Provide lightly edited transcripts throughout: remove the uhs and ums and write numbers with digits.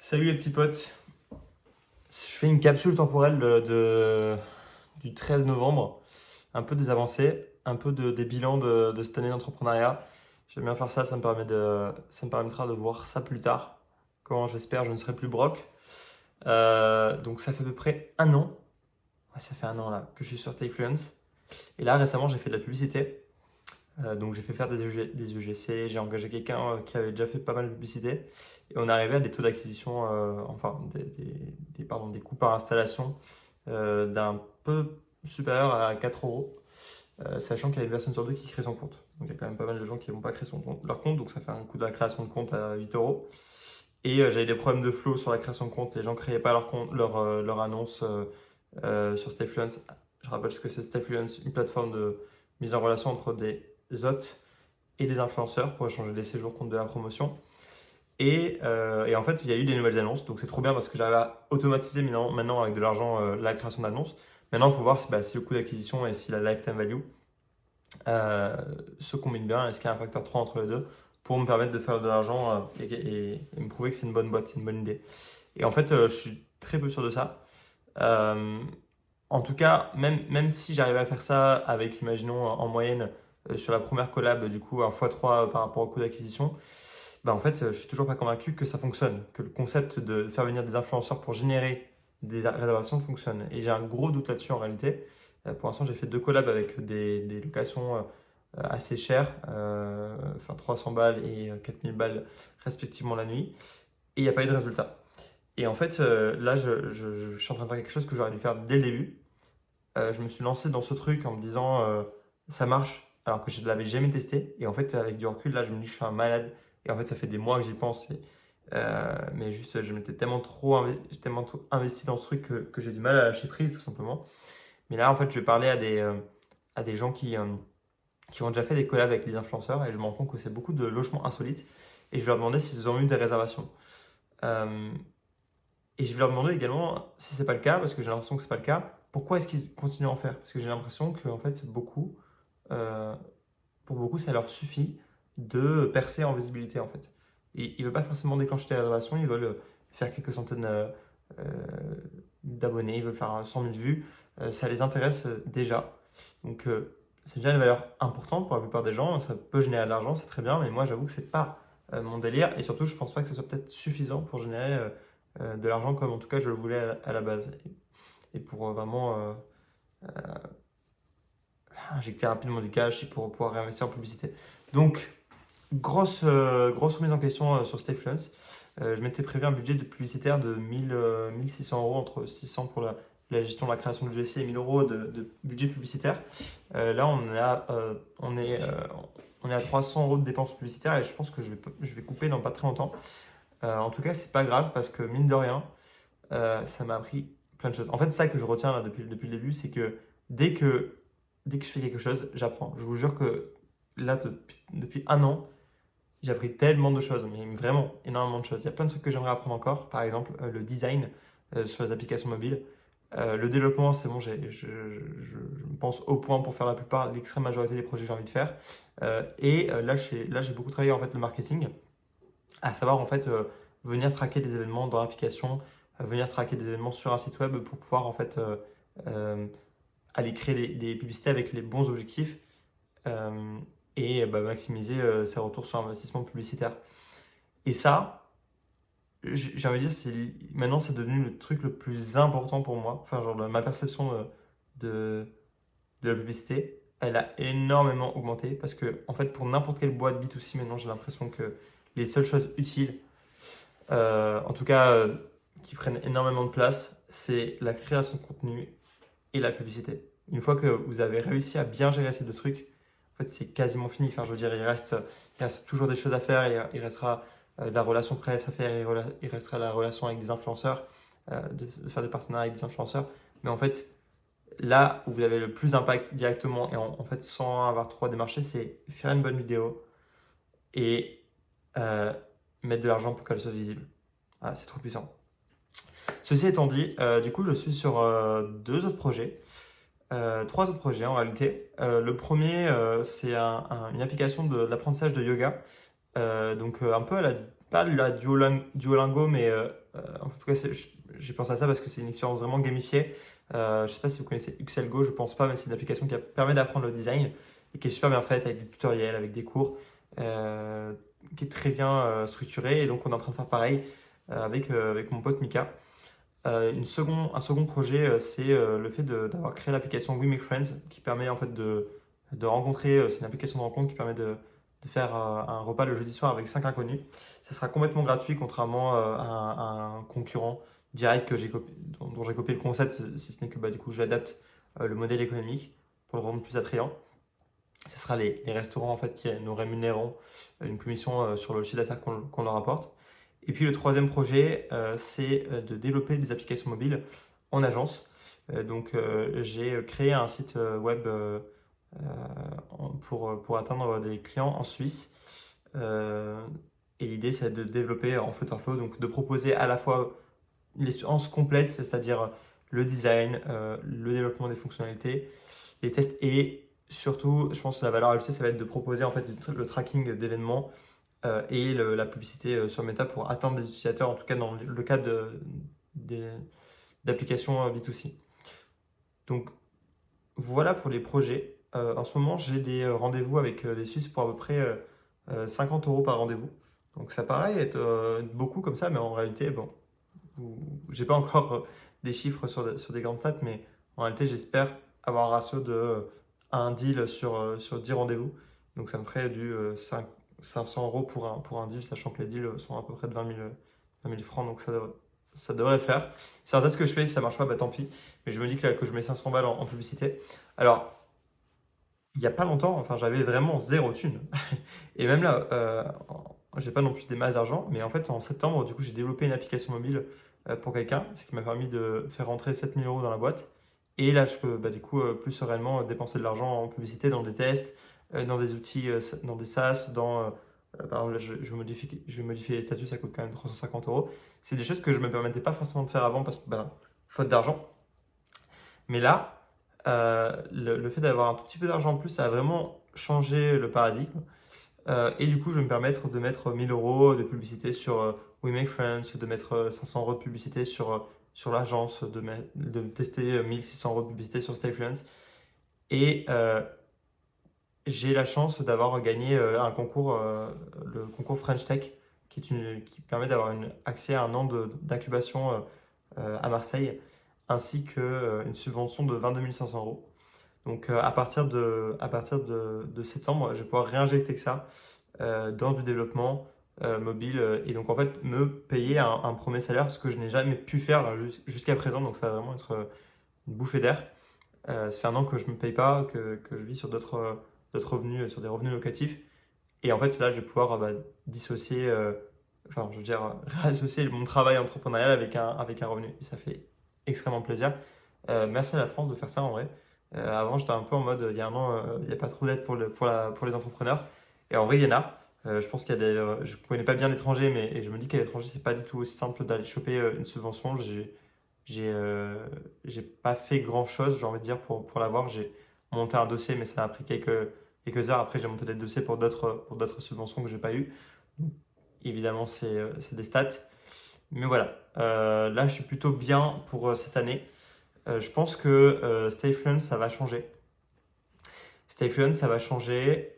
Salut les petits potes, je fais une capsule temporelle du 13 novembre, un peu des avancées, un peu des bilans de cette année d'entrepreneuriat. J'aime bien faire ça, ça me permettra de voir ça plus tard, quand j'espère je ne serai plus broke. Donc ça fait à peu près un an, ouais, ça fait un an là, que je suis sur Stayfluence. Et là récemment j'ai fait de la publicité. Donc j'ai fait faire des UGC, j'ai engagé quelqu'un qui avait déjà fait pas mal de publicité et on est arrivé à des taux d'acquisition, enfin des coûts par installation d'un peu supérieur à 4 euros, sachant qu'il y a une personne sur deux qui crée son compte. Donc il y a quand même pas mal de gens qui ne vont pas créer leur compte, donc ça fait un coût de la création de compte à 8 euros. Et j'avais des problèmes de flow sur la création de compte, les gens ne créaient pas leur annonce sur Stayfluence. Je rappelle ce que c'est Stayfluence, une plateforme de mise en relation entre des hôtes et des influenceurs pour échanger des séjours contre de la promotion. Et en fait, il y a eu des nouvelles annonces, donc c'est trop bien parce que j'arrive à automatiser maintenant avec de l'argent la création d'annonces. Maintenant, il faut voir si le coût d'acquisition et si la lifetime value se combinent bien, est-ce qu'il y a un facteur 3 entre les deux pour me permettre de faire de l'argent et me prouver que c'est une bonne boîte, c'est une bonne idée. Et en fait, je suis très peu sûr de ça. Euh, En tout cas, même si j'arrivais à faire ça avec, imaginons, en moyenne, sur la première collab, du coup, un x3 par rapport au coût d'acquisition, bah en fait, je suis toujours pas convaincu que ça fonctionne, que le concept de faire venir des influenceurs pour générer des réservations fonctionne. Et j'ai un gros doute là-dessus en réalité. Pour l'instant, j'ai fait deux collabs avec des locations assez chères, enfin 300 balles et 4000 balles respectivement la nuit, et il n'y a pas eu de résultat. Et en fait, là, je suis en train de faire quelque chose que j'aurais dû faire dès le début. Je me suis lancé dans ce truc en me disant ça marche alors que je ne l'avais jamais testé. Et en fait, avec du recul, là, je me dis je suis un malade. Et en fait, ça fait des mois que j'y pense. Mais juste, je m'étais j'ai tellement trop investi dans ce truc que j'ai du mal à lâcher prise, tout simplement. Mais là, en fait, je vais parler à des gens qui ont déjà fait des collabs avec des influenceurs et je me rends compte que c'est beaucoup de logements insolites. Et je vais leur demander s'ils ont eu des réservations. Euh, et je vais leur demander également, si c'est pas le cas, parce que j'ai l'impression que c'est pas le cas, pourquoi est-ce qu'ils continuent à en faire? Parce que j'ai l'impression que en fait, euh, pour beaucoup, ça leur suffit de percer en visibilité en fait. Et ils ne veulent pas forcément déclencher des réservations, ils veulent faire quelques centaines euh, d'abonnés, ils veulent faire 100 000 vues, ça les intéresse déjà. Donc c'est déjà une valeur importante pour la plupart des gens, ça peut générer de l'argent, c'est très bien, mais moi j'avoue que c'est pas mon délire, et surtout je pense pas que ce soit peut-être suffisant pour générer de l'argent comme en tout cas je le voulais à la base. Et pour vraiment injecter rapidement du cash pour pouvoir réinvestir en publicité. Donc, grosse remise en question sur Stayfluence. Je m'étais prévu un budget de publicitaire de 1600 euros, entre 600 pour la gestion de la création de GC et 1000 euros de budget publicitaire. Là, on est à 300 euros de dépenses publicitaires et je pense que je vais couper dans pas très longtemps. En tout cas, c'est pas grave parce que mine de rien, ça m'a appris plein de choses. En fait, ça que je retiens là depuis le début, c'est que dès que, dès que je fais quelque chose, j'apprends. Je vous jure que là, depuis un an, j'ai appris tellement de choses, mais vraiment énormément de choses. Il y a plein de trucs que j'aimerais apprendre encore, par exemple le design sur les applications mobiles. Le développement, c'est bon, je me pense au point pour faire la plupart, l'extrême majorité des projets que j'ai envie de faire. Là, j'ai beaucoup travaillé en fait le marketing, à savoir en fait venir traquer des événements dans l'application, venir traquer des événements sur un site web pour pouvoir en fait euh, aller créer des publicités avec les bons objectifs euh, et bah, maximiser ses retours sur investissement publicitaire. Et ça, j'ai envie de dire, maintenant c'est devenu le truc le plus important pour moi. Enfin, genre ma perception de, de la publicité, elle a énormément augmenté parce que en fait pour n'importe quelle boîte B2C maintenant j'ai l'impression que les seules choses utiles en tout cas qui prennent énormément de place, c'est la création de contenu et la publicité. Une fois que vous avez réussi à bien gérer ces deux trucs, en fait, c'est quasiment fini. Enfin, je veux dire, il reste toujours des choses à faire. Il restera de la relation presse à faire. Il restera la relation avec des influenceurs, de faire des partenariats avec des influenceurs. Mais en fait, là où vous avez le plus d'impact directement et en fait sans avoir trop à démarcher, c'est faire une bonne vidéo et euh, mettre de l'argent pour qu'elle soit visible. Ah, c'est trop puissant. Ceci étant dit, du coup, je suis sur deux autres projets. Trois autres projets en réalité. Le premier, c'est une application de l'apprentissage de yoga. Donc un peu pas la Duolingo, mais en tout cas, j'ai pensé à ça parce que c'est une expérience vraiment gamifiée. Je ne sais pas si vous connaissez Uxel Go, je ne pense pas, mais c'est une application qui permet d'apprendre le design et qui est super bien faite avec des tutoriels, avec des cours, euh, qui est très bien structurée. Et donc, on est en train de faire pareil avec mon pote Mika. Un second projet, c'est le fait d'avoir créé l'application We Make Friends qui permet en fait de rencontrer, c'est une application de rencontre qui permet de faire un repas le jeudi soir avec 5 inconnus. Ça sera complètement gratuit contrairement à un concurrent direct dont j'ai copié le concept, si ce n'est que du coup j'adapte le modèle économique pour le rendre plus attrayant. Ce sera les restaurants en fait qui nous rémunéreront une commission sur le chiffre d'affaires qu'on leur apporte. Et puis le troisième projet, c'est de développer des applications mobiles en agence. J'ai créé un site web pour atteindre des clients en Suisse. Euh, et l'idée, c'est de développer en Flutterflow, donc de proposer à la fois l'expérience complète, c'est-à-dire le design, le développement des fonctionnalités, les tests et surtout, je pense que la valeur ajoutée, ça va être de proposer en fait le tracking d'événements et la publicité sur Meta pour atteindre des utilisateurs, en tout cas dans le cas des- d'applications B2C. Donc voilà pour les projets. En ce moment, j'ai des rendez-vous avec des Suisses pour à peu près 50 euros par rendez-vous. Donc ça paraît être beaucoup comme ça, mais en réalité, bon, j'ai pas encore des chiffres sur des grandes stats, mais en réalité, j'espère avoir un ratio de un deal sur 10 rendez-vous. Donc ça me ferait du 500 euros pour un deal, sachant que les deals sont à peu près de 20 000 francs, donc ça devrait le faire. C'est un test que je fais, si ça marche pas, bah tant pis. Mais je me dis que je mets 500 balles en publicité. Alors, il n'y a pas longtemps, enfin, j'avais vraiment zéro thune. Et même là, j'ai pas non plus des masses d'argent, mais en fait, en septembre, du coup, j'ai développé une application mobile pour quelqu'un, ce qui m'a permis de faire rentrer 7 000 euros dans la boîte. Et là, je peux du coup plus sereinement dépenser de l'argent en publicité dans des tests, dans des outils, dans des SaaS, par exemple, là, je vais modifier les statuts, ça coûte quand même 350 euros. C'est des choses que je ne me permettais pas forcément de faire avant parce que, faute d'argent. Mais là, le fait d'avoir un tout petit peu d'argent en plus, ça a vraiment changé le paradigme. Et du coup, je vais me permettre de mettre 1000 euros de publicité sur We Make Friends, de mettre 500 euros de publicité sur l'agence, de tester 1600 euros de publicité sur Stayfluence. Et j'ai la chance d'avoir gagné un concours, le concours French Tech, qui permet d'avoir accès à un an d'incubation à Marseille, ainsi qu'une subvention de 22 500 euros. Donc à partir de septembre, je vais pouvoir réinjecter que ça dans du développement mobile et donc en fait me payer un premier salaire, ce que je n'ai jamais pu faire là, jusqu'à présent. Donc ça va vraiment être une bouffée d'air. Ça fait un an que je ne me paye pas, que je vis sur d'autres revenus, sur des revenus locatifs. Et en fait là, je vais pouvoir dissocier, enfin je veux dire, réassocier mon travail entrepreneurial avec un revenu. Et ça fait extrêmement plaisir. Merci à la France de faire ça en vrai. Avant, j'étais un peu en mode, il y a un an, il n'y a pas trop d'aide pour les entrepreneurs. Et en vrai, il y en a. Je pense qu'il y a je connais pas bien l'étranger, mais et je me dis qu'à l'étranger, c'est pas du tout aussi simple d'aller choper une subvention. J'ai pas fait grand-chose, j'ai envie de dire, pour l'avoir. J'ai monté un dossier, mais ça a pris quelques heures. Après, j'ai monté des dossiers pour d'autres subventions que j'ai pas eues. Donc, évidemment, c'est des stats. Mais voilà, là, je suis plutôt bien pour cette année. Je pense que Stayfluence, ça va changer. Stayfluence, ça va changer.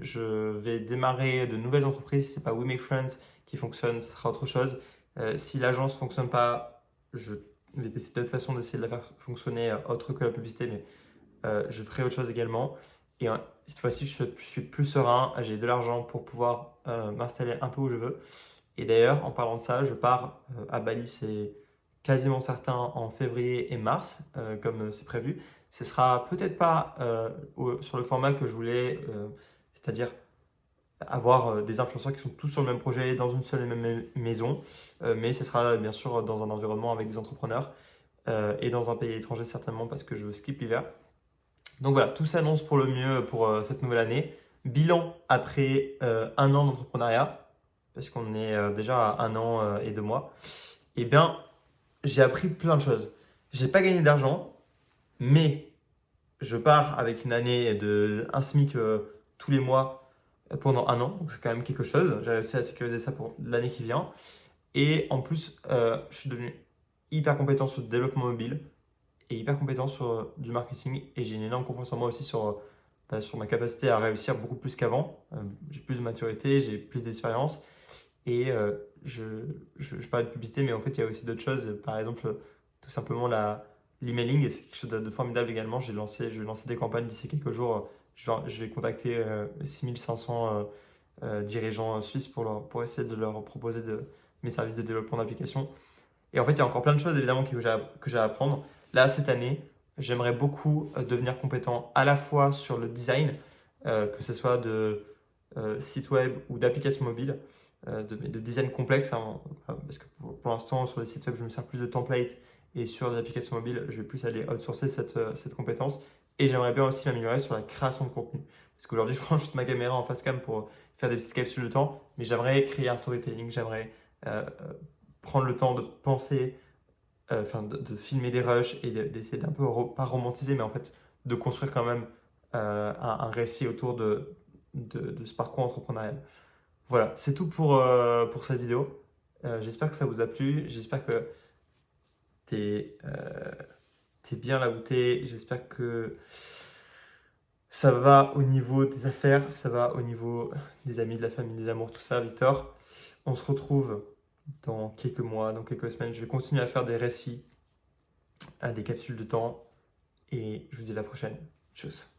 Je vais démarrer de nouvelles entreprises. Si c'est pas We Make Friends qui fonctionne, ce sera autre chose. Si l'agence ne fonctionne pas, je vais décider d'autres façons d'essayer de la faire fonctionner autre que la publicité, mais je ferai autre chose également. Et cette fois-ci, je suis plus serein. J'ai de l'argent pour pouvoir m'installer un peu où je veux. Et d'ailleurs, en parlant de ça, je pars à Bali, c'est quasiment certain en février et mars, comme c'est prévu. Ce sera peut-être pas sur le format que je voulais, c'est-à-dire avoir des influenceurs qui sont tous sur le même projet, dans une seule et même maison, mais ce sera bien sûr dans un environnement avec des entrepreneurs et dans un pays étranger certainement parce que je skip l'hiver. Donc voilà, tout s'annonce pour le mieux pour cette nouvelle année. Bilan après un an d'entrepreneuriat, parce qu'on est déjà à un an et 2 mois. Eh bien, j'ai appris plein de choses. J'ai pas gagné d'argent, mais je pars avec une année de un SMIC tous les mois pendant un an, donc c'est quand même quelque chose. J'ai réussi à sécuriser ça pour l'année qui vient. Et en plus, je suis devenu hyper compétent sur le développement mobile et hyper compétent sur du marketing. Et j'ai une énorme confiance en moi aussi sur ma capacité à réussir beaucoup plus qu'avant. J'ai plus de maturité, j'ai plus d'expérience. Et je parlais de publicité, mais en fait, il y a aussi d'autres choses. Par exemple, tout simplement l'emailing, et c'est quelque chose de formidable également. Je vais lancer des campagnes d'ici quelques jours. Je vais contacter 6500 dirigeants suisses pour essayer de leur proposer mes services de développement d'application. Et en fait, il y a encore plein de choses évidemment que j'ai à apprendre. Là, cette année, j'aimerais beaucoup devenir compétent à la fois sur le design, que ce soit de sites web ou d'applications mobiles, de design complexe, hein, parce que pour l'instant, sur les sites web, je me sers plus de templates et sur les applications mobiles, je vais plus aller outsourcer cette compétence. Et j'aimerais bien aussi m'améliorer sur la création de contenu. Parce qu'aujourd'hui, je prends juste ma caméra en face cam pour faire des petites capsules de temps, mais j'aimerais créer un storytelling, j'aimerais prendre le temps de penser, enfin de filmer des rushs et d'essayer d'un peu, pas romantiser, mais en fait de construire quand même un récit autour de ce parcours entrepreneurial. Voilà, c'est tout pour cette vidéo. J'espère que ça vous a plu, j'espère que t'es bien là où t'es, j'espère que ça va au niveau des affaires, ça va au niveau des amis, de la famille, des amours, tout ça, Victor. On se retrouve dans quelques mois, dans quelques semaines. Je vais continuer à faire des récits, à des capsules de temps. Et je vous dis à la prochaine. Tchuss.